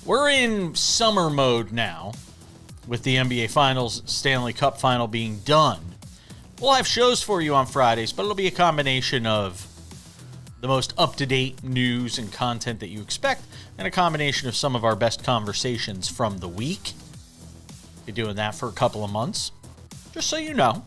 We're in summer mode now with the NBA Finals, Stanley Cup Final being done. We'll have shows for you on Fridays, but it'll be a combination of the most up-to-date news and content that you expect and a combination of some of our best conversations from the week. Be doing that for a couple of months, just so you know.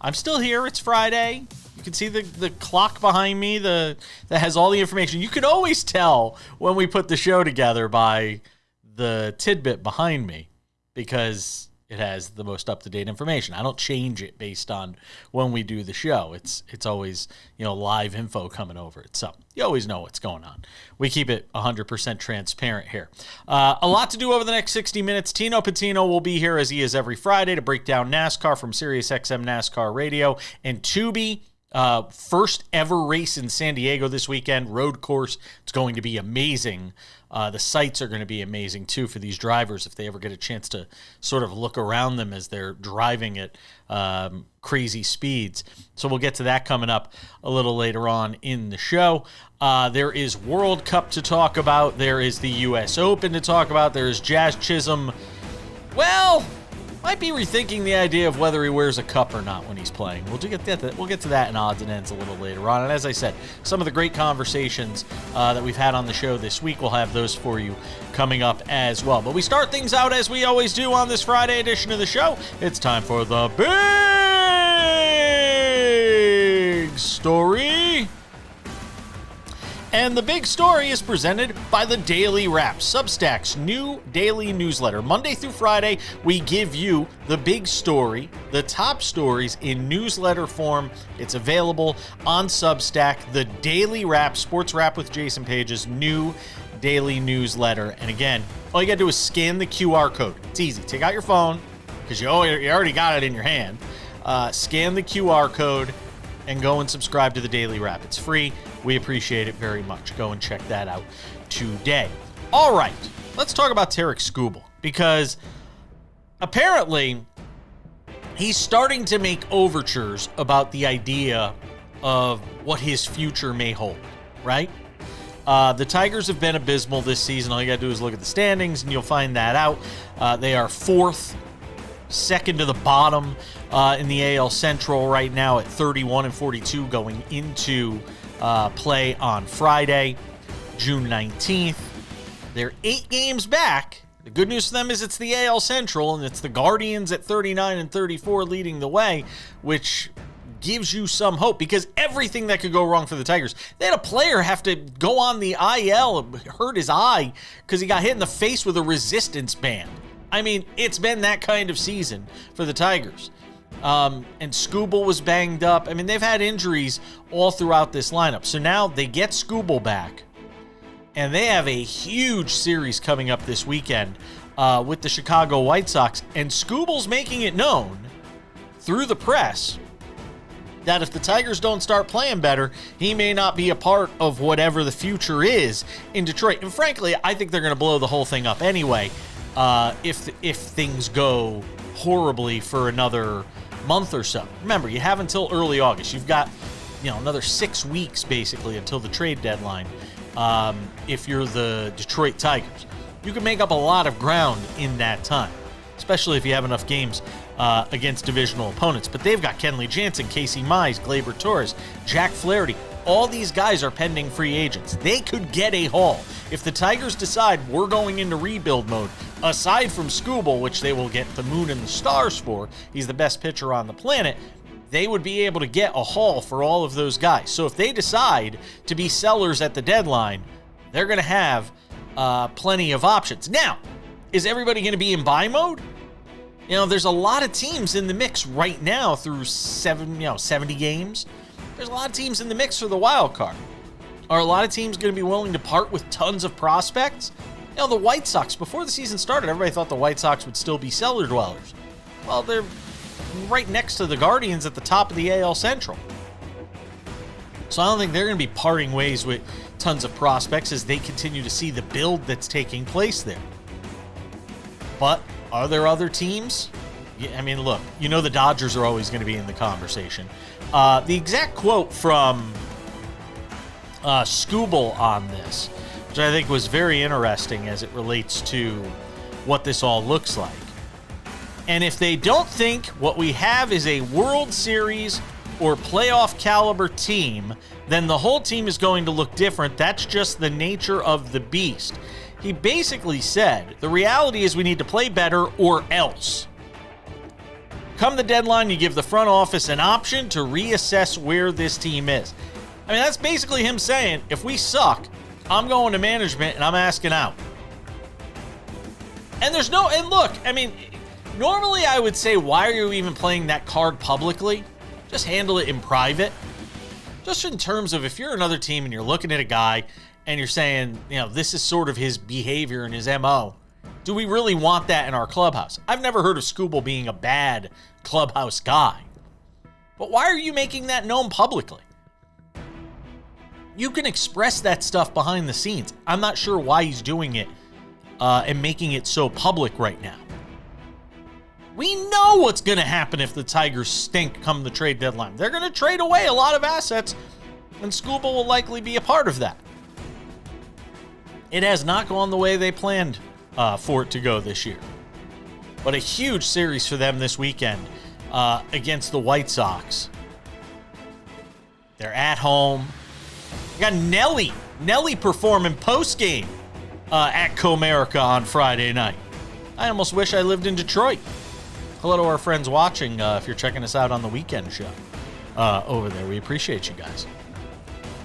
I'm still here. It's Friday. You can see the clock behind me that has all the information. You can always tell when we put the show together by the tidbit behind me because it has the most up-to-date information. I don't change it based on when we do the show. It's always, live info coming over it. So you always know what's going on. We keep it 100% transparent here. A lot to do over the next 60 minutes. Tino Pattigno will be here as he is every Friday to break down NASCAR from SiriusXM NASCAR Radio and Tubi. First ever race in San Diego this weekend, road course. It's going to be amazing. The sights are going to be amazing too for these drivers if they ever get a chance to sort of look around them as they're driving at crazy speeds. So we'll get to that coming up a little later on in the show. There is World Cup to talk about. There is the U.S. Open to talk about. There is Jazz Chisholm. Well, might be rethinking the idea of whether he wears a cup or not when he's playing. We'll get to that in odds and ends a little later on. And as I said, some of the great conversations that we've had on the show this week, we'll have those for you coming up as well. But we start things out as we always do on this Friday edition of the show. It's time for the big story. And the big story is presented by the Daily Wrap, Substack's new daily newsletter. Monday through Friday, we give you the big story, the top stories in newsletter form. It's available on Substack, the Daily Wrap, SportsWrap with Jason Page's new daily newsletter. And again, all you got to do is scan the QR code. It's easy. Take out your phone because you already got it in your hand. Scan the QR code and go and subscribe to the Daily Wrap. It's free. We appreciate it very much. Go and check that out today. All right, let's talk about Tarik Skubal because apparently he's starting to make overtures about the idea of what his future may hold, right? The Tigers have been abysmal this season. All you got to do is look at the standings and you'll find that out. They are fourth, second to the bottom in the AL Central right now at 31-42 going into play on Friday, June 19th. They're 8 games back. The good news for them is it's the AL Central, and it's the Guardians at 39-34 leading the way, which gives you some hope because everything that could go wrong for the Tigers. They had a player have to go on the IL, hurt his eye because he got hit in the face with a resistance band. I mean, it's been that kind of season for the Tigers. And Skubal was banged up. I mean, they've had injuries all throughout this lineup. So now they get Skubal back, and they have a huge series coming up this weekend with the Chicago White Sox. And Skubal's making it known through the press that if the Tigers don't start playing better, he may not be a part of whatever the future is in Detroit. And frankly, I think they're going to blow the whole thing up anyway if things go horribly for another month or so. Remember, you have until early August. You've got, another 6 weeks basically until the trade deadline. If you're the Detroit Tigers, you can make up a lot of ground in that time, especially if you have enough games against divisional opponents. But they've got Kenley Jansen, Casey Mize, Gleyber Torres, Jack Flaherty. All these guys are pending free agents. They could get a haul. If the Tigers decide we're going into rebuild mode, aside from Skubal, which they will get the moon and the stars for, he's the best pitcher on the planet, they would be able to get a haul for all of those guys. So if they decide to be sellers at the deadline, they're going to have plenty of options. Now, is everybody going to be in buy mode? There's a lot of teams in the mix right now through 70 games. There's a lot of teams in the mix for the wild card. Are a lot of teams going to be willing to part with tons of prospects? The White Sox, before the season started, everybody thought the White Sox would still be cellar dwellers. Well, they're right next to the Guardians at the top of the AL Central. So I don't think they're going to be parting ways with tons of prospects as they continue to see the build that's taking place there. But are there other teams? Yeah, I mean, look, the Dodgers are always going to be in the conversation. The exact quote from Skubal on this which I think was very interesting as it relates to what this all looks like. And if they don't think what we have is a World Series or playoff caliber team, then the whole team is going to look different. That's just the nature of the beast. He basically said, the reality is we need to play better or else. Come the deadline, you give the front office an option to reassess where this team is. I mean, that's basically him saying, if we suck, I'm going to management and I'm asking out. And look, I mean, normally I would say, why are you even playing that card publicly? Just handle it in private. Just in terms of if you're another team and you're looking at a guy and you're saying, this is sort of his behavior and his MO. Do we really want that in our clubhouse? I've never heard of Skubal being a bad clubhouse guy. But why are you making that known publicly? You can express that stuff behind the scenes. I'm not sure why he's doing it and making it so public right now. We know what's going to happen if the Tigers stink come the trade deadline. They're going to trade away a lot of assets, and Skubal will likely be a part of that. It has not gone the way they planned for it to go this year. But a huge series for them this weekend against the White Sox. They're at home. You got Nelly performing post-game at Comerica on Friday night. I almost wish I lived in Detroit. Hello to our friends watching if you're checking us out on the weekend show over there. We appreciate you guys.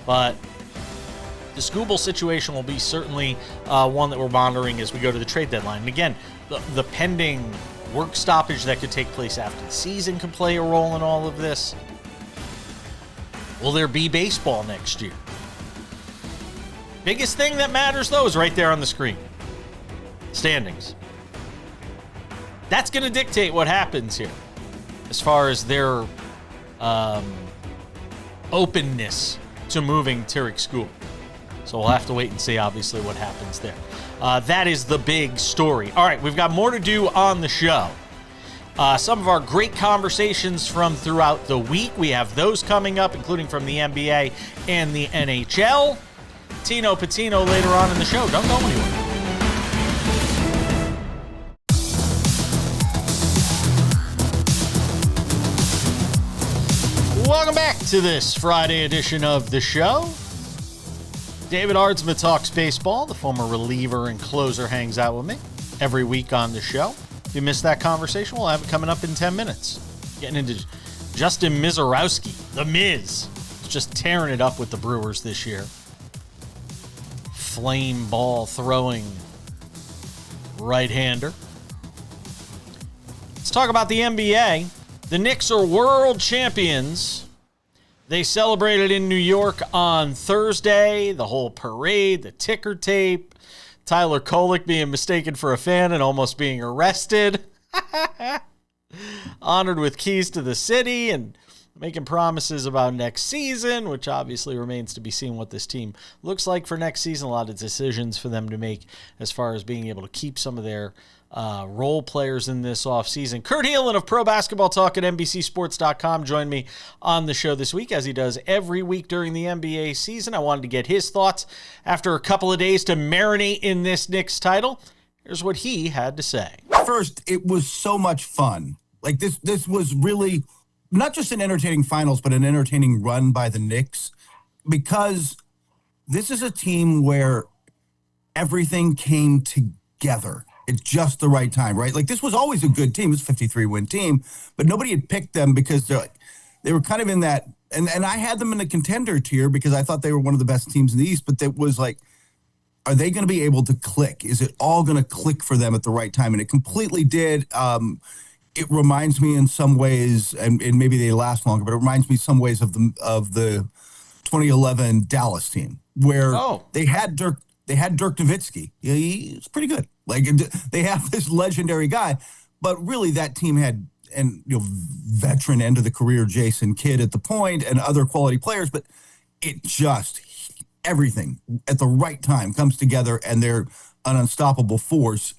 But the Skubal situation will be certainly one that we're monitoring as we go to the trade deadline. And again, the pending work stoppage that could take place after the season could play a role in all of this. Will there be baseball next year? Biggest thing that matters, though, is right there on the screen. Standings. That's going to dictate what happens here as far as their openness to moving Tarik Skubal. So we'll have to wait and see, obviously, what happens there. That is the big story. All right, we've got more to do on the show. Some of our great conversations from throughout the week. We have those coming up, including from the NBA and the NHL. Tino Pattigno later on in the show. Don't go anywhere. Welcome back to this Friday edition of the show. David Aardsma talks baseball. The former reliever and closer hangs out with me every week on the show. If you missed that conversation, we'll have it coming up in 10 minutes. Getting into Justin Misiorowski, the Miz. Just tearing it up with the Brewers this year. Flame ball throwing right-hander. Let's talk about the NBA. The Knicks are world champions. They celebrated in New York on Thursday. The whole parade, the ticker tape, Tyler Kolek being mistaken for a fan and almost being arrested. Honored with keys to the city and making promises about next season, which obviously remains to be seen what this team looks like for next season. A lot of decisions for them to make as far as being able to keep some of their role players in this offseason. Kurt Helin of Pro Basketball Talk at NBCSports.com joined me on the show this week, as he does every week during the NBA season. I wanted to get his thoughts after a couple of days to marinate in this Knicks title. Here's what he had to say. First, it was so much fun. Like this was really not just an entertaining finals, but an entertaining run by the Knicks, because this is a team where everything came together at just the right time, right? Like, this was always a good team. It was a 53-win team, but nobody had picked them because they were kind of in that, and I had them in the contender tier because I thought they were one of the best teams in the East, but it was like, are they going to be able to click? Is it all going to click for them at the right time? And it completely did. It reminds me in some ways, and maybe they last longer, but it reminds me in some ways of the 2011 Dallas team, where they had Dirk Nowitzki. He's pretty good. Like, they have this legendary guy, but really that team had, and veteran end of the career Jason Kidd at the point and other quality players, but it just, everything at the right time comes together and they're an unstoppable force.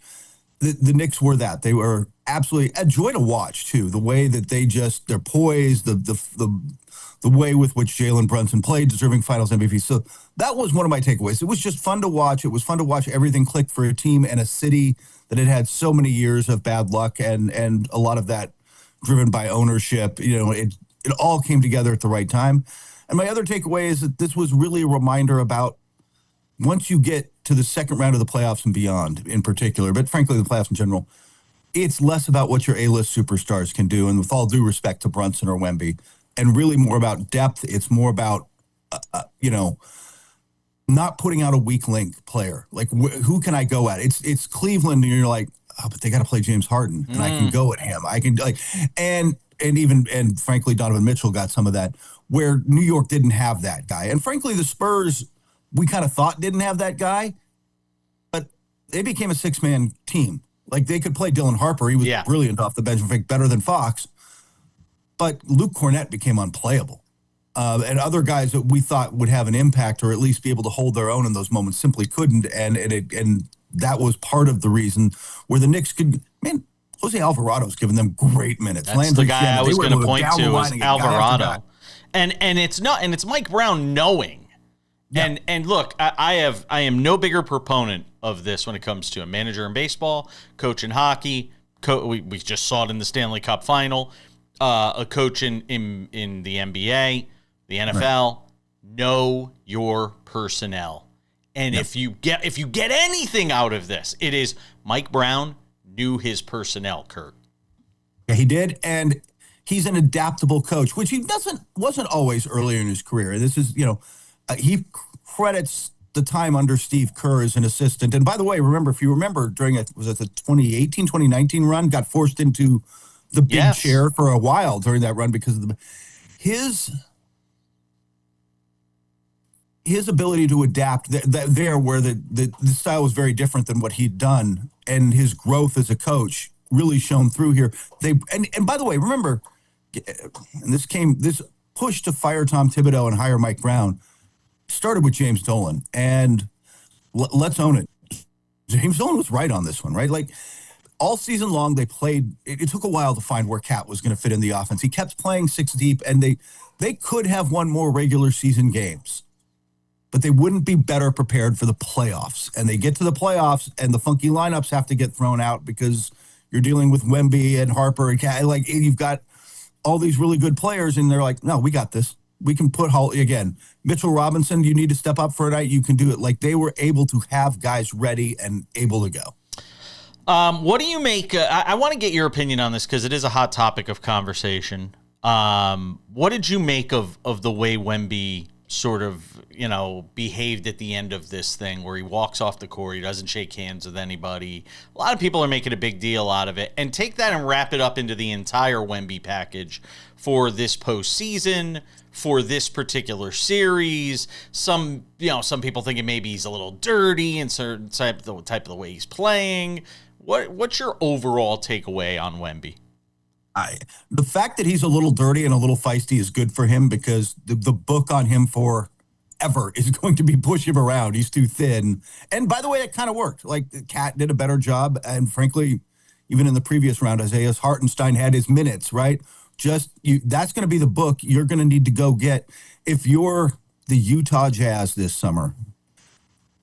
the Knicks were that. They were absolutely a joy to watch too. The way that they're poised, the way with which Jalen Brunson played, deserving Finals MVP. So that was one of my takeaways. It was just fun to watch. It was fun to watch everything click for a team and a city that had had so many years of bad luck and a lot of that driven by ownership. It all came together at the right time. And my other takeaway is that this was really a reminder about once you get to the second round of the playoffs and beyond in particular, but frankly, the playoffs in general, it's less about what your A-list superstars can do. And with all due respect to Brunson or Wemby, and really more about depth. It's more about, not putting out a weak link player. Like, who can I go at? It's Cleveland, and you're like, oh, but they got to play James Harden, and I can go at him. I can and frankly, Donovan Mitchell got some of that, where New York didn't have that guy. And frankly, the Spurs, we kind of thought didn't have that guy, but they became a six-man team. Like, they could play Dylan Harper. He was brilliant off the bench, in fact, better than Fox. But Luke Cornett became unplayable. And other guys that we thought would have an impact or at least be able to hold their own in those moments simply couldn't. And that was part of the reason where the Knicks could, Jose Alvarado's given them great minutes. That's Landry the guy Shamet, I was going to point to is Alvarado. And it's Mike Brown knowing. Yeah. And look, I am no bigger proponent of this when it comes to a manager in baseball, coach in hockey. We just saw it in the Stanley Cup final. A coach in the NBA, the NFL. Right. Know your personnel, and if you get anything out of this, it is Mike Brown knew his personnel. Kurt, yeah, he did, and he's an adaptable coach, which he wasn't always earlier in his career. This is he credits the time under Steve Kerr as an assistant. And by the way, if you remember during the 2018-2019 run, got forced into the big chair for a while during that run because of his ability to adapt there where the style was very different than what he'd done, and his growth as a coach really shone through here. And by the way, remember, and this push to fire Tom Thibodeau and hire Mike Brown started with James Dolan, and let's own it. James Dolan was right on this one, right? Like, all season long, they played. It took a while to find where Cat was going to fit in the offense. He kept playing six deep, and they could have won more regular season games, but they wouldn't be better prepared for the playoffs. And they get to the playoffs, and the funky lineups have to get thrown out because you're dealing with Wemby and Harper and Cat. Like, you've got all these really good players, and they're like, no, we got this. We can put again. Mitchell Robinson, you need to step up for a night. You can do it. Like, they were able to have guys ready and able to go. What do you make? I want to get your opinion on this because it is a hot topic of conversation. What did you make of the way Wemby sort of, behaved at the end of this thing where he walks off the court, he doesn't shake hands with anybody? A lot of people are making a big deal out of it, and take that and wrap it up into the entire Wemby package for this postseason, for this particular series. Some people thinking maybe he's a little dirty and certain type of the way he's playing. What's your overall takeaway on Wemby? The fact that he's a little dirty and a little feisty is good for him because the book on him forever is going to be push him around. He's too thin. And by the way, it kind of worked. Like, Cat did a better job. And frankly, even in the previous round, Isaiah Hartenstein had his minutes, right? That's going to be the book you're going to need to go get. If you're the Utah Jazz this summer,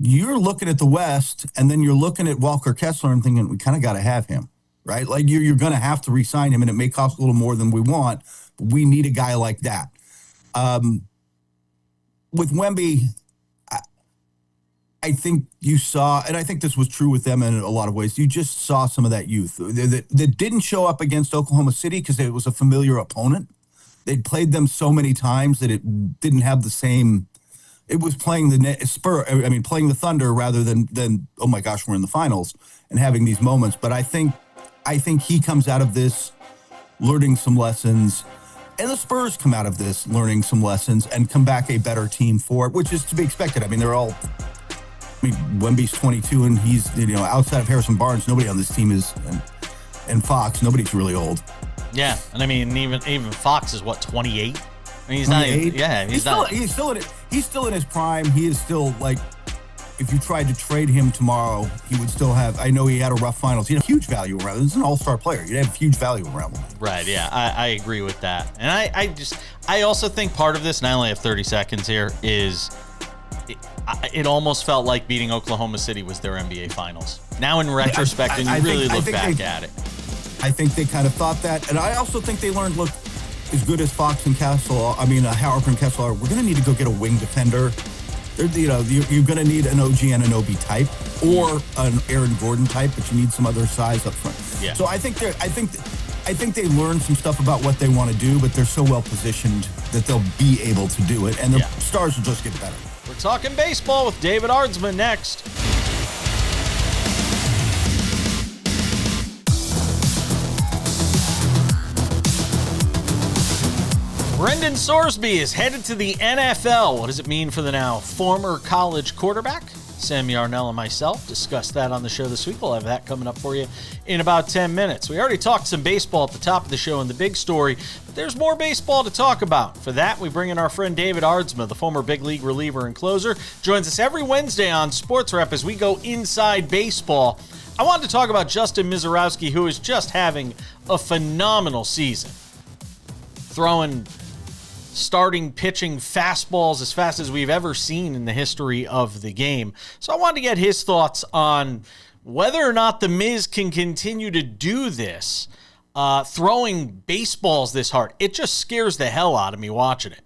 you're looking at the West, and then you're looking at Walker Kessler and thinking, we kind of got to have him, right? Like, you're going to have to re-sign him, and it may cost a little more than we want, but we need a guy like that. With Wemby, I think you saw, and I think this was true with them in a lot of ways, you just saw some of that youth that didn't show up against Oklahoma City because it was a familiar opponent. They'd played them so many times that it didn't have the same. It was playing playing the Thunder rather than oh my gosh, we're in the finals and having these moments. But I think he comes out of this learning some lessons, and the Spurs come out of this learning some lessons and come back a better team for it, which is to be expected. Wemby's 22, and he's outside of Harrison Barnes, nobody on this team is, and Fox, nobody's really old. Yeah, and even Fox is what, 28? He's not. Yeah, he's not. He's still in his prime. He is still like if you tried to trade him tomorrow, he would still have, I know he had a rough finals. He'd have huge value around him. He's an all-star player. You'd have huge value around him. Right, yeah, I agree with that. And I also think part of this, and I only have 30 seconds here, is it almost felt like beating Oklahoma City was their NBA finals. Now in retrospect, and you really look back at it. I think they kind of thought that. And I also think they learned, look, as good as Fox and Harper and Kessel are, we're going to need to go get a wing defender. You're going to need an OG Anunoby type or an Aaron Gordon type, but you need some other size up front. Yeah. So I think they learned some stuff about what they want to do, but they're so well positioned that they'll be able to do it, and the stars will just get better. We're talking baseball with David Aardsma next. Brendan Sorsby is headed to the NFL. What does it mean for the now former college quarterback? Sam Yarnell and myself discussed that on the show this week. We'll have that coming up for you in about 10 minutes. We already talked some baseball at the top of the show in the big story, but there's more baseball to talk about. For that, we bring in our friend David Aardsma, the former big league reliever and closer. Joins us every Wednesday on SportsWrap as we go inside baseball. I wanted to talk about Justin Misiorowski, who is just having a phenomenal season. Starting pitching fastballs as fast as we've ever seen in the history of the game. So I wanted to get his thoughts on whether or not the Miz can continue to do this, throwing baseballs this hard. It just scares the hell out of me watching it.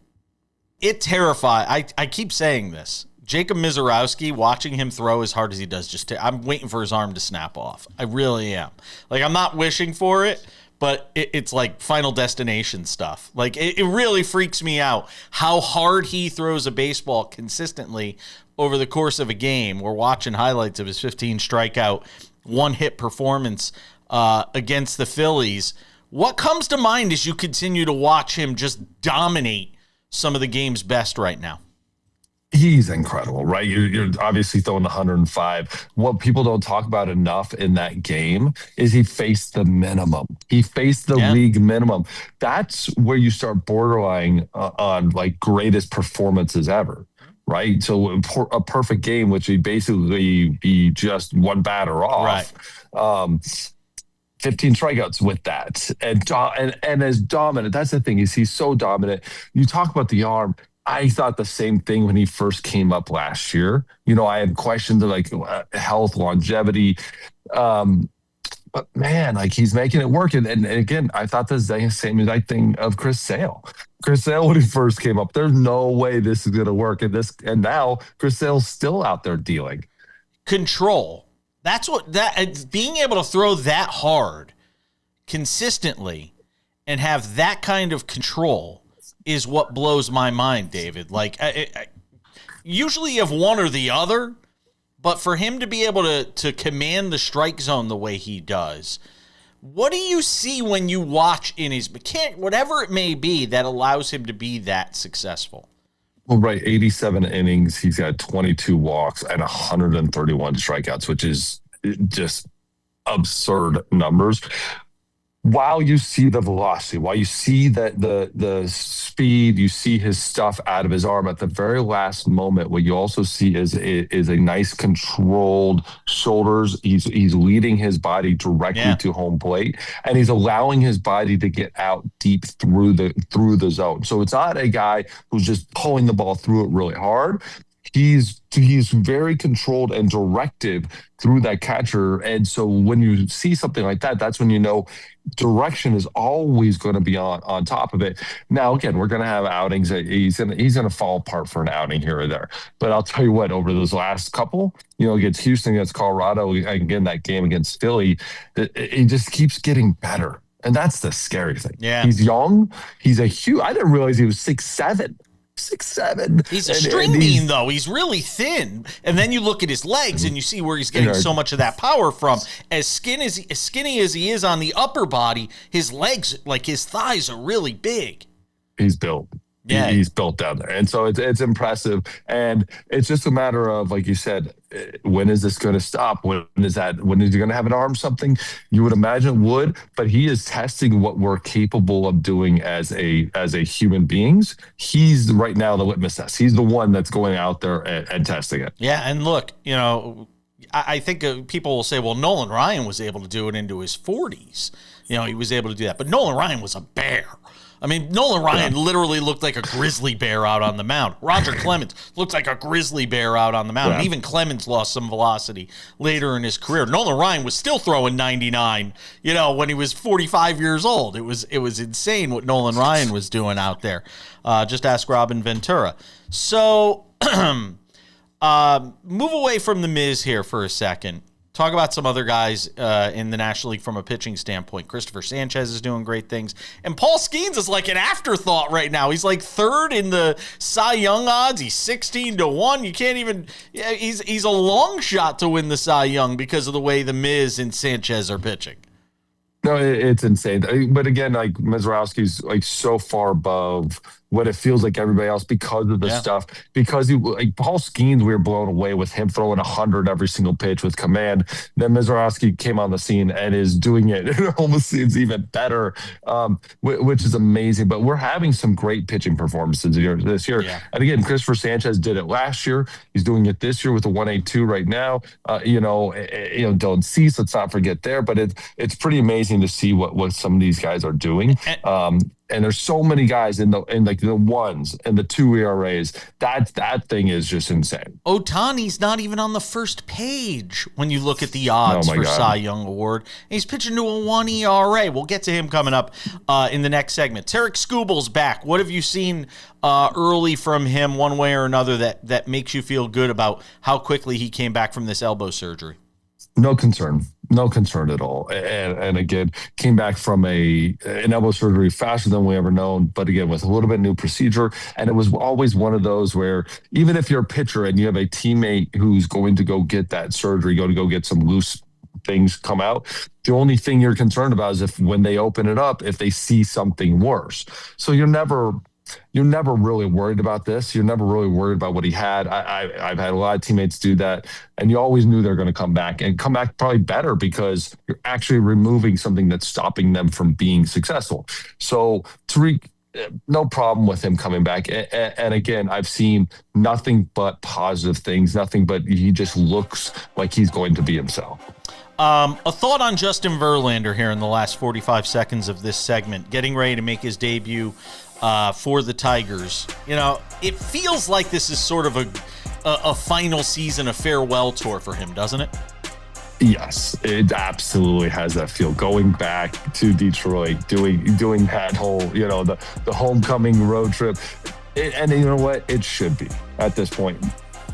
It terrifies. I keep saying this. Jacob Misiorowski, watching him throw as hard as he does, I'm waiting for his arm to snap off. I really am. Like, I'm not wishing for it, but it's like Final Destination stuff. Like, it really freaks me out how hard he throws a baseball consistently over the course of a game. We're watching highlights of his 15 strikeout, one-hit performance against the Phillies. What comes to mind as you continue to watch him just dominate some of the game's best right now? He's incredible, right? You're obviously throwing 105. What people don't talk about enough in that game is he faced the minimum. He faced the league minimum. That's where you start borderline on like greatest performances ever, right? So a perfect game, which he basically be just one batter off. Right. 15 strikeouts with that. And as dominant, that's the thing, is he's so dominant. You talk about the arm. I thought the same thing when he first came up last year. I had questions of like health, longevity. But man, like, he's making it work. And again, I thought the same exact thing of Chris Sale. Chris Sale, when he first came up, there's no way this is going to work. And now Chris Sale's still out there dealing. Control. That's being able to throw that hard consistently and have that kind of control is what blows my mind, David. Like, usually you have one or the other, but for him to be able to command the strike zone the way he does, what do you see when you watch in his mechanic, whatever it may be, that allows him to be that successful? Well, right, 87 innings, he's got 22 walks and 131 strikeouts, which is just absurd numbers. While you see the velocity, while you see that the speed, you see his stuff out of his arm at the very last moment, what you also see is a nice controlled shoulders. He's leading his body directly to home plate, and he's allowing his body to get out deep through the zone. So it's not a guy who's just pulling the ball through it really hard. He's very controlled and directive through that catcher. And so when you see something like that, that's when you know direction is always going to be on top of it. Now, again, we're going to have outings that he's going to fall apart for an outing here or there. But I'll tell you what, over those last couple, against Houston, against Colorado, again, that game against Philly, it just keeps getting better. And that's the scary thing. Yeah. He's young. He's I didn't realize he was 6'7". 6'7". He's a string bean, though. He's really thin. And then you look at his legs and you see where he's getting so much of that power from. As skinny as he is on the upper body, his legs, like his thighs, are really big. He's built. Yeah. He's built down there. And so it's impressive. And it's just a matter of, like you said, when is this going to stop? When is he going to have an arm? Something you would imagine would, but he is testing what we're capable of doing as a human beings. He's right now the litmus test. He's the one that's going out there and testing it. Yeah, and look, I think people will say, well, Nolan Ryan was able to do it into his 40s. He was able to do that. But Nolan Ryan was a bear. I mean, Nolan Ryan literally looked like a grizzly bear out on the mound. Roger Clemens looked like a grizzly bear out on the mound. Yeah. Even Clemens lost some velocity later in his career. Nolan Ryan was still throwing 99, when he was 45 years old. It was insane what Nolan Ryan was doing out there. Just ask Robin Ventura. So move away from the Miz here for a second. Talk about some other guys in the National League from a pitching standpoint. Christopher Sanchez is doing great things. And Paul Skeens is like an afterthought right now. He's like third in the Cy Young odds. He's 16-1. You can't even – he's a long shot to win the Cy Young because of the way the Miz and Sanchez are pitching. No, it's insane. But again, like Misiorowski's like so far above what it feels like everybody else because of the stuff. Because Paul Skeens, we were blown away with him throwing 100 every single pitch with command. Then Misiorowski came on the scene and is doing it. It almost seems even better, which is amazing. But we're having some great pitching performances this year. Yeah. And again, Christopher Sanchez did it last year. He's doing it this year with a 1.82 right now. Dylan Cease, let's not forget there. But it's pretty amazing to see what some of these guys are doing. And there's so many guys in the 1s and the 2 ERAs. That thing is just insane. Ohtani's not even on the first page when you look at the odds for Cy Young Award. And he's pitching to a 1 ERA. We'll get to him coming up in the next segment. Tarik Skubal's back. What have you seen early from him, one way or another, that makes you feel good about how quickly he came back from this elbow surgery? No concern at all. And again, came back from an elbow surgery faster than we ever known, but again, with a little bit new procedure. And it was always one of those where even if you're a pitcher and you have a teammate who's going to go get that surgery, going to go get some loose things come out, the only thing you're concerned about is if when they open it up, if they see something worse. So you're never really worried about this. You're never really worried about what he had. I've had a lot of teammates do that, and you always knew they're going to come back probably better because you're actually removing something that's stopping them from being successful. So Tarik, no problem with him coming back. And again, I've seen nothing but positive things, nothing but he just looks like he's going to be himself. A thought on Justin Verlander here in the last 45 seconds of this segment, getting ready to make his debut for the Tigers. It feels like this is sort of a final season, a farewell tour for him, doesn't it? Yes, it absolutely has that feel. Going back to Detroit, doing that whole, the homecoming road trip. And you know what? It should be at this point.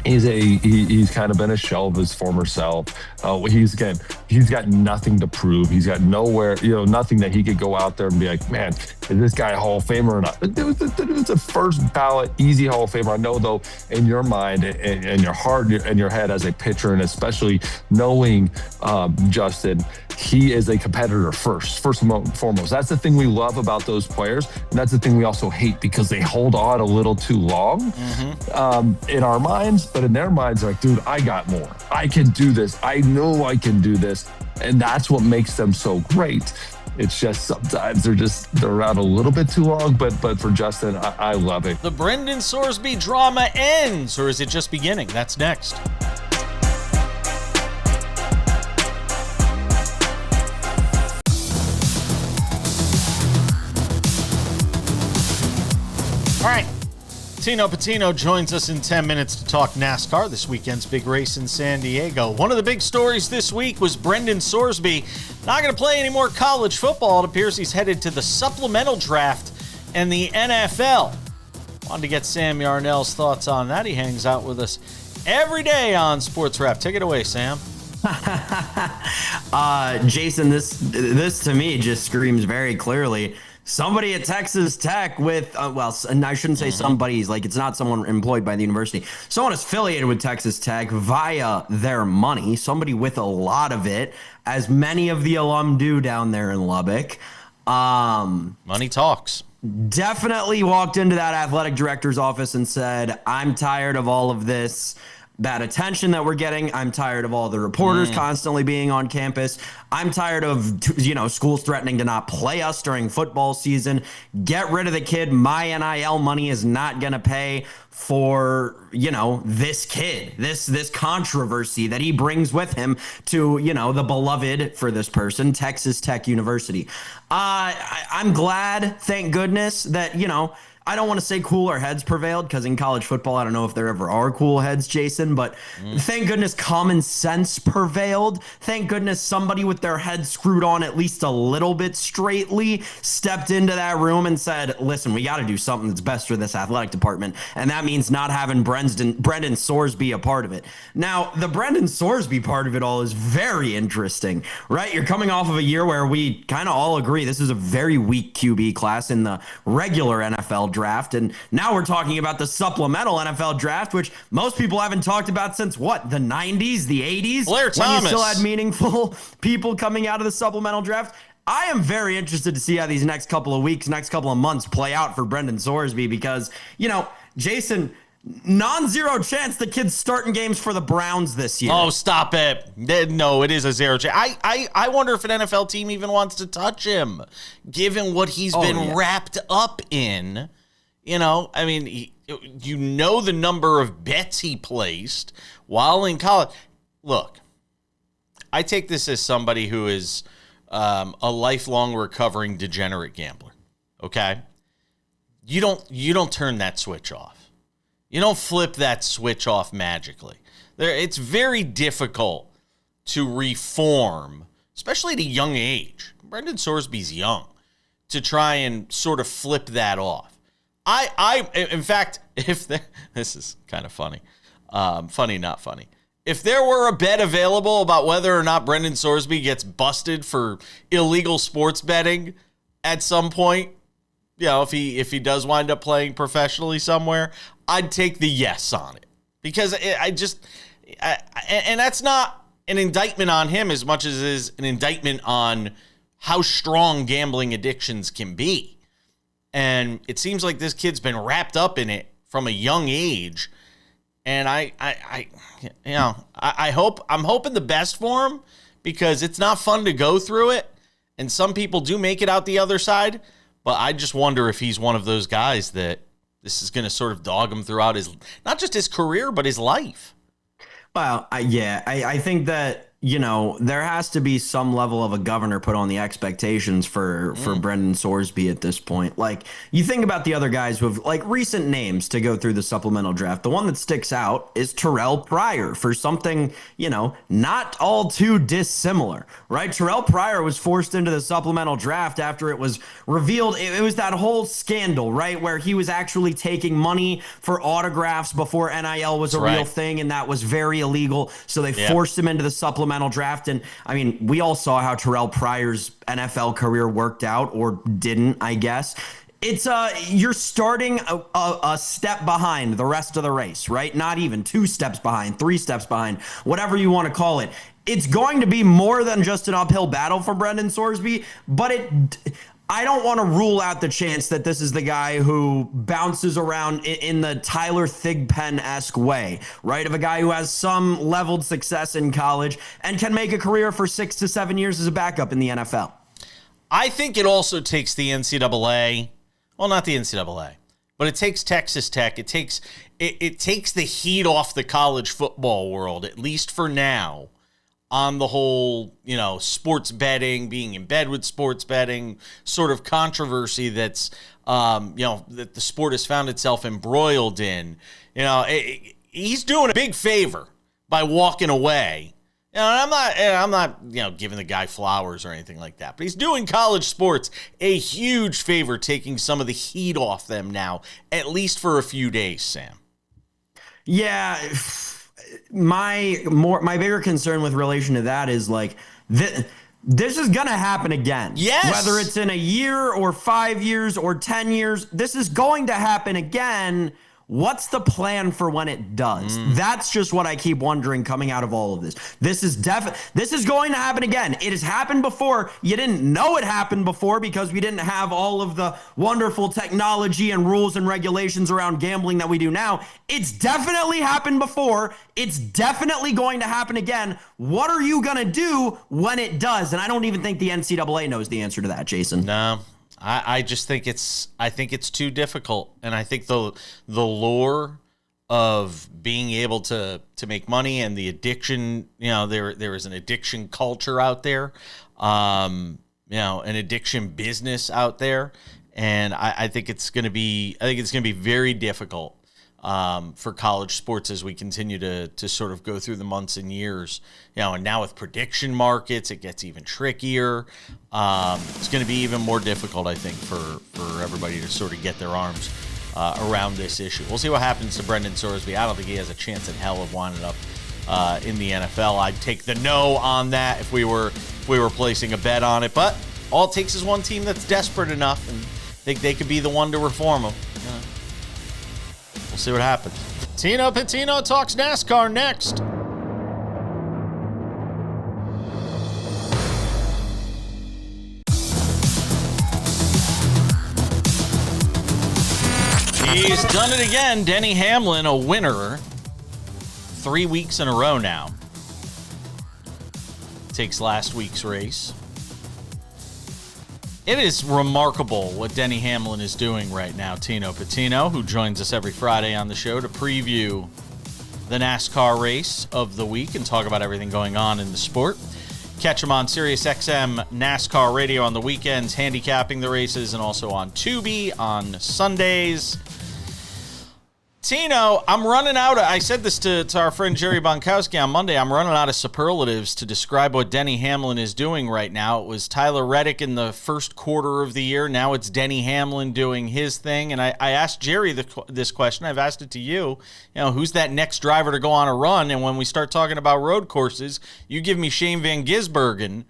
He's kind of been a shell of his former self. He's got nothing to prove. He's got nowhere, nothing that he could go out there and be like, man, is this guy a Hall of Famer or not? It was a first ballot, easy Hall of Famer. I know, though, in your mind and your heart and your head as a pitcher, and especially knowing Justin, he is a competitor first and foremost. That's the thing we love about those players, and that's the thing we also hate because they hold on a little too long in our minds, but in their minds, they're like, dude, I got more. I can do this. I know I can do this, and that's what makes them so great. It's just sometimes they're around a little bit too long, but for Justin, I love it. The Brendan Sorsby drama ends, or is it just beginning? That's next. All right. Tino Pattigno joins us in 10 minutes to talk NASCAR, this weekend's big race in San Diego. One of the big stories this week was Brendan Sorsby not going to play any more college football. It appears he's headed to the supplemental draft and the NFL. Wanted to get Sam Yarnell's thoughts on that. He hangs out with us every day on SportsWrap. Take it away, Sam. Jason, this to me just screams very clearly somebody at Texas Tech with, and I shouldn't say somebody's, like it's not someone employed by the university. Someone affiliated with Texas Tech via their money, somebody with a lot of it, as many of the alum do down there in Lubbock. Money talks. Definitely walked into that athletic director's office and said, I'm tired of all of this. bad attention that we're getting. I'm tired of all the reporters constantly being on campus. I'm tired of, schools threatening to not play us during football season. Get rid of the kid. My NIL money is not going to pay for, this kid, this controversy that he brings with him to, the beloved, for this person, Texas Tech University. I'm glad, thank goodness, that, I don't want to say cooler heads prevailed, because in college football, I don't know if there ever are cool heads, Jason, but thank goodness common sense prevailed. Thank goodness somebody with their head screwed on at least a little bit straightly stepped into that room and said, listen, we got to do something that's best for this athletic department. And that means not having Brendan Sorsby a part of it. Now, the Brendan Sorsby part of it all is very interesting, right? You're coming off of a year where we kind of all agree this is a very weak QB class in the regular NFL draft, and now we're talking about the supplemental NFL draft, which most people haven't talked about since what, the 90s, the 80s, Blair Thomas, when you still had meaningful people coming out of the supplemental draft. I am very interested to see how these next couple of weeks, next couple of months play out for Brendan Sorsby, because, Jason, non-zero chance the kid's starting games for the Browns this year. Oh, stop it. No, it is a zero chance. I wonder if an NFL team even wants to touch him, given what he's been wrapped up in. I mean, the number of bets he placed while in college. Look, I take this as somebody who is a lifelong recovering degenerate gambler. Okay, you don't turn that switch off. You don't flip that switch off magically. It's very difficult to reform, especially at a young age. Brendan Sorsby's young, to try and sort of flip that off. In fact, this is kind of funny, funny, not funny. If there were a bet available about whether or not Brendan Sorsby gets busted for illegal sports betting at some point, if he does wind up playing professionally somewhere, I'd take the yes on it, because and that's not an indictment on him as much as it is an indictment on how strong gambling addictions can be. And it seems like this kid's been wrapped up in it from a young age. And I'm hoping the best for him, because it's not fun to go through it. And some people do make it out the other side. But I just wonder if he's one of those guys that this is going to sort of dog him throughout not just his career, but his life. Well, I think that, there has to be some level of a governor put on the expectations for Brendan Sorsby at this point. Like, you think about the other guys who have, recent names to go through the supplemental draft. The one that sticks out is Terrell Pryor for something, not all too dissimilar, right? Terrell Pryor was forced into the supplemental draft after it was revealed. It was that whole scandal, right, where he was actually taking money for autographs before NIL was a real thing, and that was very illegal. So they forced him into the supplemental draft. And I mean, we all saw how Terrell Pryor's NFL career worked out, or didn't, I guess. It's you're starting a step behind the rest of the race, right? Not even 2 steps behind, 3 steps behind, whatever you want to call it. It's going to be more than just an uphill battle for Brendan Sorsby, but I don't want to rule out the chance that this is the guy who bounces around in the Tyler Thigpen-esque way, right? Of a guy who has some leveled success in college and can make a career for 6 to 7 years as a backup in the NFL. I think it also takes the NCAA, well, not the NCAA, but it takes Texas Tech. It takes the heat off the college football world, at least for now, on the whole, sports betting, being in bed with sports betting, sort of controversy that's, that the sport has found itself embroiled in. He's doing a big favor by walking away. I'm not giving the guy flowers or anything like that, but he's doing college sports a huge favor, taking some of the heat off them now, at least for a few days, Sam. Yeah. My bigger concern with relation to that is this is going to happen again. Yes. Whether it's in a year or 5 years or 10 years, this is going to happen again, What's the plan for when it does? That's just what I keep wondering coming out of all of this. This is going to happen again. It has happened before. You didn't know it happened before because we didn't have all of the wonderful technology and rules and regulations around gambling that we do now. It's definitely happened before. It's definitely going to happen again. What are you going to do when it does? And I don't even think the NCAA knows the answer to that, Jason. No. I just think it's too difficult, and I think the lure of being able to make money and the addiction, there is an addiction culture out there, an addiction business out there, and I think it's going to be very difficult for college sports as we continue to sort of go through the months and years, and now with prediction markets, it gets even trickier. It's going to be even more difficult, I think, for everybody to sort of get their arms around this issue. We'll see what happens to Brendan Sorsby. I don't think he has a chance in hell of winding up in the NFL. I'd take the no on that if we were placing a bet on it. But all it takes is one team that's desperate enough and think they could be the one to reform them. We'll see what happens. Tino Pattigno talks NASCAR next. He's done it again. Denny Hamlin, a winner 3 weeks in a row now. Takes last week's race. It is remarkable what Denny Hamlin is doing right now. Tino Pattigno, who joins us every Friday on the show to preview the NASCAR race of the week and talk about everything going on in the sport. Catch him on SiriusXM NASCAR Radio on the weekends, handicapping the races, and also on Tubi on Sundays. Tino, I'm running out of, I said this to our friend Jerry Bonkowski on Monday, I'm running out of superlatives to describe what Denny Hamlin is doing right now. It was Tyler Reddick in the first quarter of the year. Now it's Denny Hamlin doing his thing. And I asked Jerry this question. I've asked it to you. Who's that next driver to go on a run? And when we start talking about road courses, you give me Shane Van Gisbergen,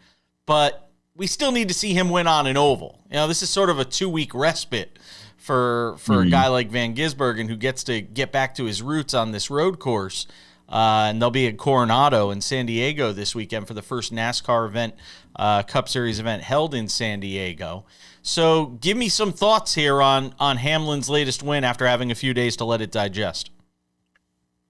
but we still need to see him win on an oval. This is sort of a 2-week respite for a guy like Van Gisbergen who gets to get back to his roots on this road course. And they'll be at Coronado in San Diego this weekend for the first NASCAR event, Cup Series event held in San Diego. So give me some thoughts here on Hamlin's latest win after having a few days to let it digest.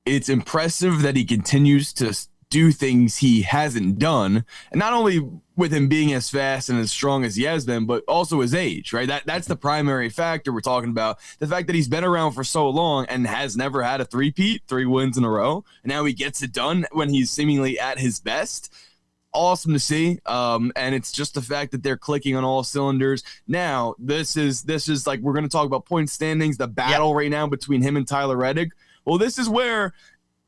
It's impressive that he continues to do things he hasn't done, and not only with him being as fast and as strong as he has been, but also his age, right? That's the primary factor we're talking about. The fact that he's been around for so long and has never had a three-peat, 3 wins in a row, and now he gets it done when he's seemingly at his best. Awesome to see. And it's just the fact that they're clicking on all cylinders. Now, this is like, we're going to talk about point standings, the battle right now between him and Tyler Reddick. Well, this is where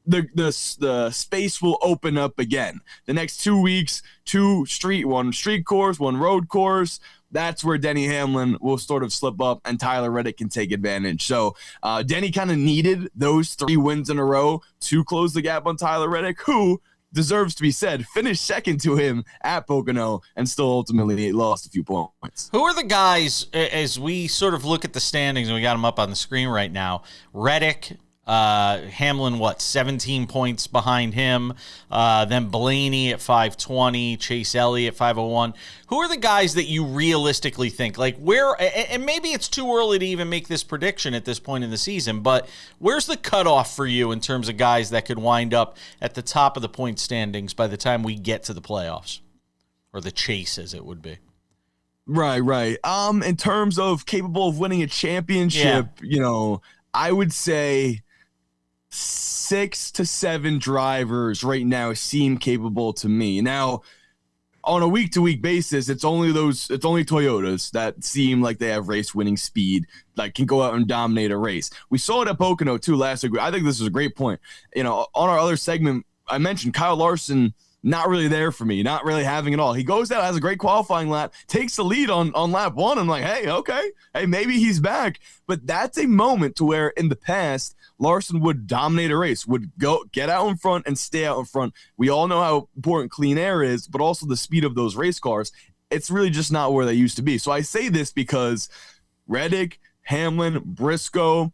the space will open up again. The next 2 weeks, one street course, one road course. That's where Denny Hamlin will sort of slip up and Tyler Reddick can take advantage. So Denny kind of needed those 3 wins in a row to close the gap on Tyler Reddick, who deserves to be said, finished second to him at Pocono and still ultimately lost a few points. Who are the guys, as we sort of look at the standings, and we got them up on the screen right now, Reddick, Hamlin, 17 points behind him, then Blaney at 520, Chase Elliott at 501. Who are the guys that you realistically think, like where, and maybe it's too early to even make this prediction at this point in the season, but where's the cutoff for you in terms of guys that could wind up at the top of the point standings by the time we get to the playoffs, or the chase as it would be? Right. In terms of capable of winning a championship, I would say 6 to 7 drivers right now seem capable to me. Now, on a week-to-week basis, it's only Toyotas that seem like they have race-winning speed, like can go out and dominate a race. We saw it at Pocono too last week. I think this is a great point. On our other segment, I mentioned Kyle Larson. Not really there for me, not really having it all. He goes out, has a great qualifying lap, takes the lead on lap 1. I'm like, hey, okay. Hey, maybe he's back. But that's a moment to where in the past, Larson would dominate a race, would go get out in front and stay out in front. We all know how important clean air is, but also the speed of those race cars. It's really just not where they used to be. So I say this because Reddick, Hamlin, Briscoe,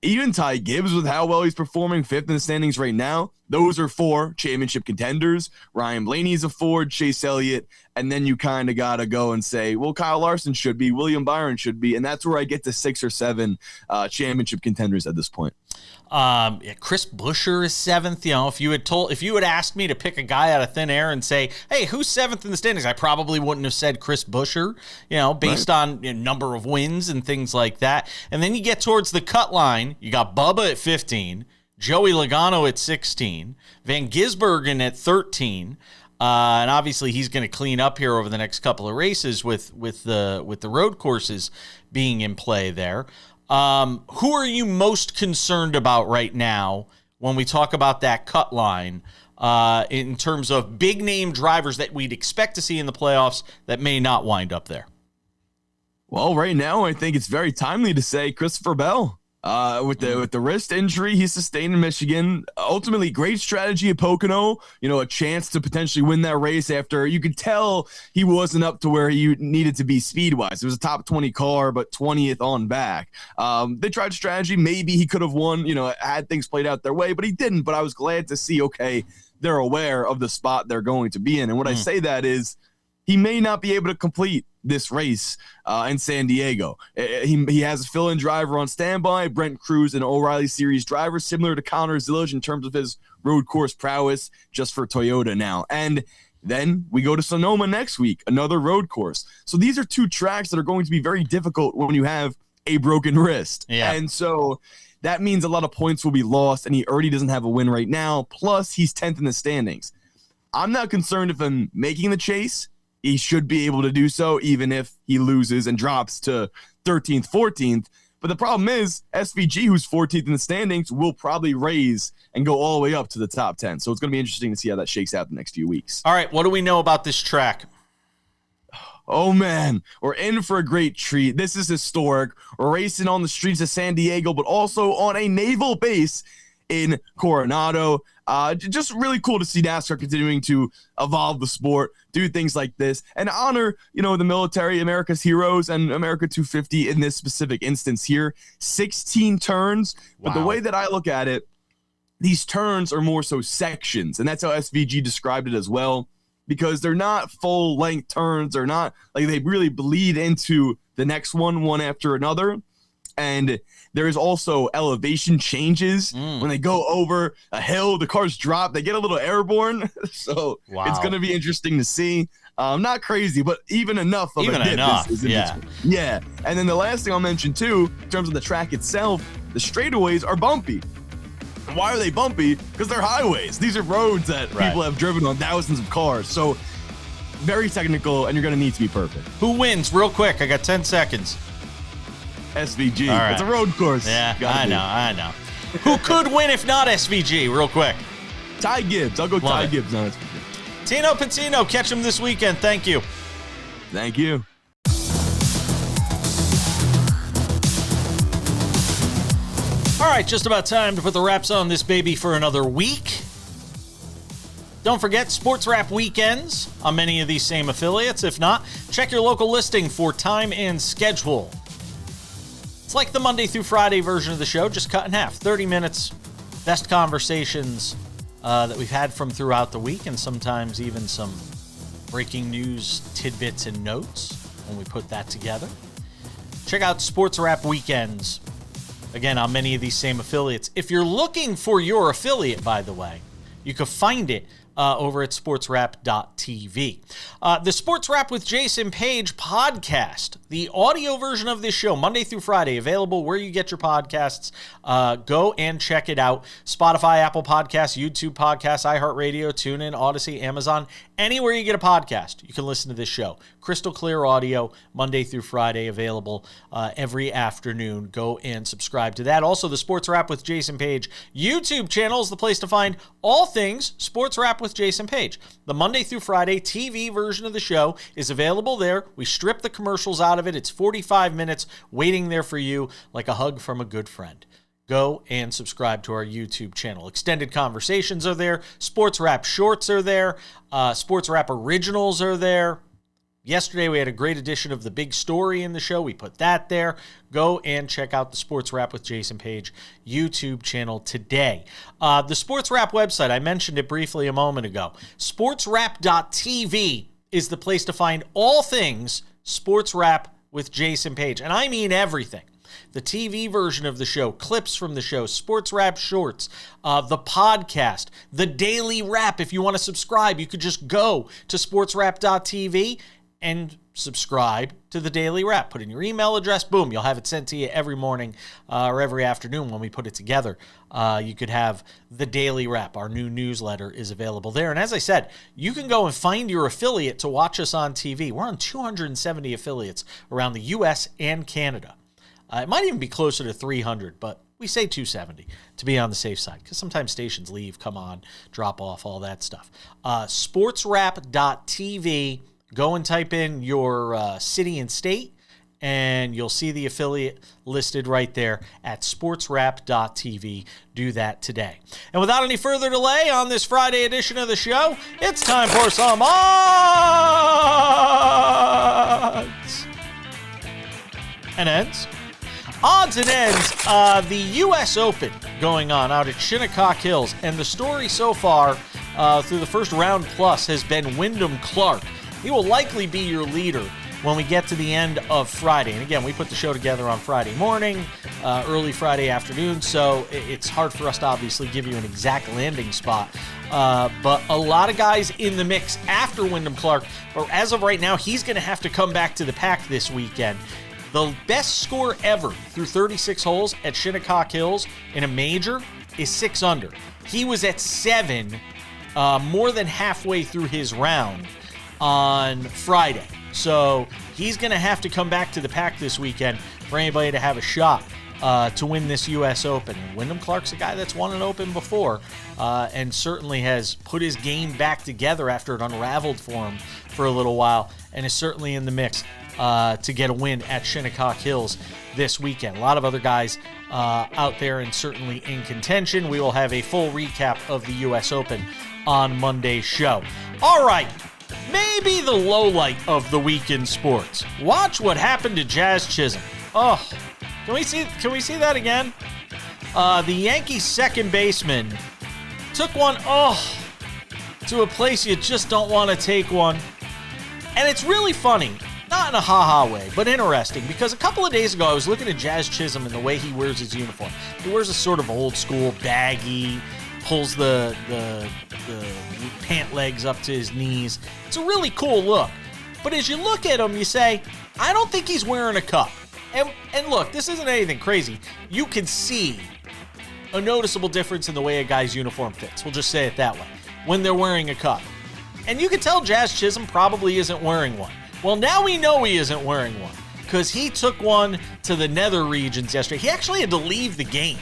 even Ty Gibbs, with how well he's performing, 5th in the standings right now. Those are 4 championship contenders. Ryan Blaney's a 4, Chase Elliott, and then you kind of got to go and say, well, Kyle Larson should be, William Byron should be, and that's where I get to 6 or 7 championship contenders at this point. Chris Buescher is 7th. You know, if you had asked me to pick a guy out of thin air and say, hey, who's 7th in the standings, I probably wouldn't have said Chris Buescher, you know, based on number of wins and things like that. And then you get towards the cut line, you got Bubba at 15, Joey Logano at 16, Van Gisbergen at 13. And obviously he's going to clean up here over the next couple of races with the road courses being in play there. Who are you most concerned about right now when we talk about that cut line in terms of big name drivers that we'd expect to see in the playoffs that may not wind up there? Well, right now I think it's very timely to say Christopher Bell. With the wrist injury he sustained in Michigan, ultimately great strategy at Pocono, a chance to potentially win that race after you could tell he wasn't up to where he needed to be speed-wise. It was a top 20 car, but 20th on back. They tried strategy. Maybe he could have won, had things played out their way, but he didn't. But I was glad to see, okay, they're aware of the spot they're going to be in. And what I say that is he may not be able to complete this race in San Diego. He has a fill-in driver on standby, Brent Cruz, an O'Reilly Series driver, similar to Connor Zillage in terms of his road course prowess, just for Toyota now. And then we go to Sonoma next week, another road course. So these are 2 tracks that are going to be very difficult when you have a broken wrist. Yeah. And so that means a lot of points will be lost, and he already doesn't have a win right now. Plus, he's 10th in the standings. I'm not concerned if I'm making the chase. He should be able to do so even if he loses and drops to 13th, 14th. But the problem is SVG, who's 14th in the standings, will probably raise and go all the way up to the top 10. So it's going to be interesting to see how that shakes out the next few weeks. All right, what do we know about this track? Oh, man, we're in for a great treat. This is historic. We're racing on the streets of San Diego, but also on a naval base in Coronado. Just really cool to see NASCAR continuing to evolve the sport, do things like this, and honor, the military, America's heroes, and America 250 in this specific instance here. 16 turns, but the way that I look at it, these turns are more so sections, and that's how SVG described it as well, because they're not full-length turns. They're not, like, they really bleed into the next one after another. And there is also elevation changes when they go over a hill. The cars drop; they get a little airborne. So it's going to be interesting to see. Not crazy, but even enough of even a dip enough. is Yeah. Yeah. And then the last thing I'll mention too, in terms of the track itself, the straightaways are bumpy. And why are they bumpy? Because they're highways. These are roads that people have driven on thousands of cars. So very technical, and you're going to need to be perfect. Who wins? Real quick, I got 10 seconds. SVG. All right. It's a road course. Yeah, I know. Who could win if not SVG? Real quick. Ty Gibbs. I'll go Ty Gibbs on SVG. Tino Pattigno, catch him this weekend. Thank you. Thank you. All right, just about time to put the wraps on this baby for another week. Don't forget SportsWrap weekends on many of these same affiliates. If not, check your local listing for time and schedule. It's like the Monday through Friday version of the show, just cut in half. 30 minutes, best conversations that we've had from throughout the week, and sometimes even some breaking news tidbits and notes when we put that together. Check out SportsWrap weekends, again, on many of these same affiliates. If you're looking for your affiliate, by the way, you can find it over at sportswrap.tv. The Sports Wrap with Jason Page podcast, the audio version of this show, Monday through Friday, available where you get your podcasts. Go and check it out. Spotify, Apple Podcasts, YouTube Podcasts, iHeartRadio, TuneIn, Odyssey, Amazon, anywhere you get a podcast, you can listen to this show. Crystal clear audio, Monday through Friday, available every afternoon. Go and subscribe to that. Also, the Sports Wrap with Jason Page YouTube channel is the place to find all things Sports Wrap with Jason Page. The Monday through Friday TV version of the show is available there. We strip the commercials out of it. It's 45 minutes waiting there for you like a hug from a good friend. Go and subscribe to our YouTube channel. Extended conversations are there. Sports Wrap shorts are there. Sports Wrap originals are there. Yesterday, we had a great edition of the big story in the show. We put that there. Go and check out the Sports Wrap with Jason Page YouTube channel today. The Sports Wrap website, I mentioned it briefly a moment ago. SportsWrap.tv is the place to find all things Sports Wrap with Jason Page. And I mean everything. The TV version of the show, clips from the show, Sports Wrap shorts, the podcast, the daily wrap. If you want to subscribe, you could just go to sportswrap.tv and subscribe to the daily wrap. Put in your email address, boom, you'll have it sent to you every morning or every afternoon when we put it together. You could have the daily wrap. Our new newsletter is available there. And as I said, you can go and find your affiliate to watch us on TV. We're on 270 affiliates around the U.S. and Canada. It might even be closer to 300, but we say 270 to be on the safe side because sometimes stations leave, come on, drop off, all that stuff. SportsWrap.tv. Go and type in your city and state, and you'll see the affiliate listed right there at sportswrap.tv. Do that today. And without any further delay on this Friday edition of the show, it's time for some odds and ends. Odds and ends, the U.S. Open going on out at Shinnecock Hills, and the story so far through the first round plus has been Wyndham Clark. He will likely be your leader when we get to the end of Friday. And again, we put the show together on Friday morning, early Friday afternoon, so it's hard for us to obviously give you an exact landing spot. But a lot of guys in the mix after Wyndham Clark, but as of right now, he's going to have to come back to the pack this weekend. The best score ever through 36 holes at Shinnecock Hills in a major is 6 under. He was at 7 more than halfway through his round on Friday. So he's going to have to come back to the pack this weekend for anybody to have a shot to win this U.S. Open. And Wyndham Clark's a guy that's won an Open before and certainly has put his game back together after it unraveled for him for a little while and is certainly in the mix to get a win at Shinnecock Hills this weekend. A lot of other guys out there and certainly in contention. We will have a full recap of the U.S. Open on Monday's show. All right. Maybe the low light of the week in sports. Watch what happened to Jazz Chisholm. Oh, can we see that again? The Yankees second baseman took one, to a place you just don't want to take one. And it's really funny, not in a ha-ha way, but interesting, because a couple of days ago I was looking at Jazz Chisholm and the way he wears his uniform. He wears a sort of old school baggy, pulls the pant legs up to his knees. It's a really cool look. But as you look at him, you say, I don't think he's wearing a cup. And look, this isn't anything crazy. You can see a noticeable difference in the way a guy's uniform fits. We'll just say it that way. When they're wearing a cup. And you can tell Jazz Chisholm probably isn't wearing one. Well, now we know he isn't wearing one because he took one to the nether regions yesterday. He actually had to leave the game.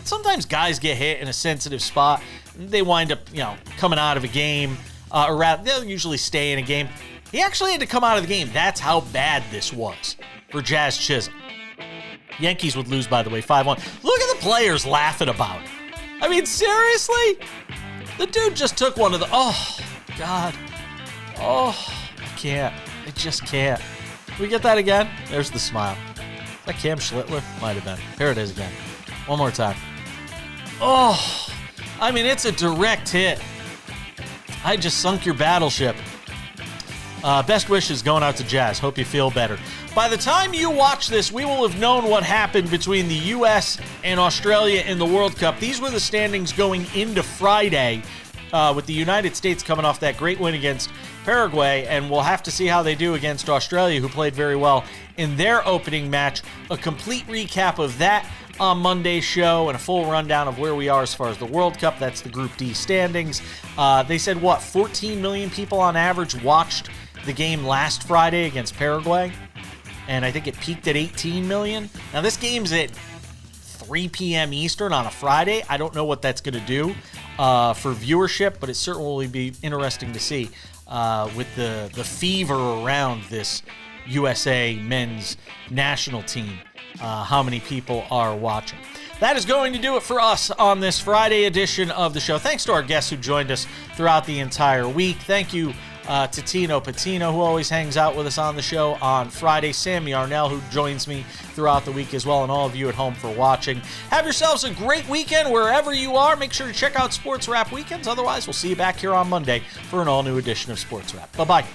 Sometimes guys get hit in a sensitive spot. They wind up, coming out of a game, or rather, they'll usually stay in a game. He actually had to come out of the game. That's how bad this was for Jazz Chisholm. Yankees would lose, by the way, 5-1. Look at the players laughing about it. I mean, seriously? The dude just took one of the, oh, God. Oh, I can't. I just can't. Can we get that again? There's the smile. Is that Cam Schlittler? Might have been. Here it is again. One more time. Oh, I mean, it's a direct hit. I just sunk your battleship. Best wishes going out to Jazz. Hope you feel better. By the time you watch this, we will have known what happened between the U.S. and Australia in the World Cup. These were the standings going into Friday, with the United States coming off that great win against Paraguay, and we'll have to see how they do against Australia, who played very well in their opening match. A complete recap of that on Monday's show and a full rundown of where we are as far as the World Cup. That's the Group D standings. They said, 14 million people on average watched the game last Friday against Paraguay, and I think it peaked at 18 million. Now, this game's at 3 p.m. Eastern on a Friday. I don't know what that's going to do for viewership, but it certainly will be interesting to see with the fever around this USA men's national team. How many people are watching. That is going to do it for us on this Friday edition of the show. Thanks to our guests who joined us throughout the entire week. Thank you to Tino Pattigno, who always hangs out with us on the show on Friday, Sammy Arnell, who joins me throughout the week as well, and all of you at home for watching. Have yourselves a great weekend wherever you are. Make sure to check out Sports Wrap Weekends. Otherwise, we'll see you back here on Monday for an all-new edition of Sports Wrap. Bye-bye.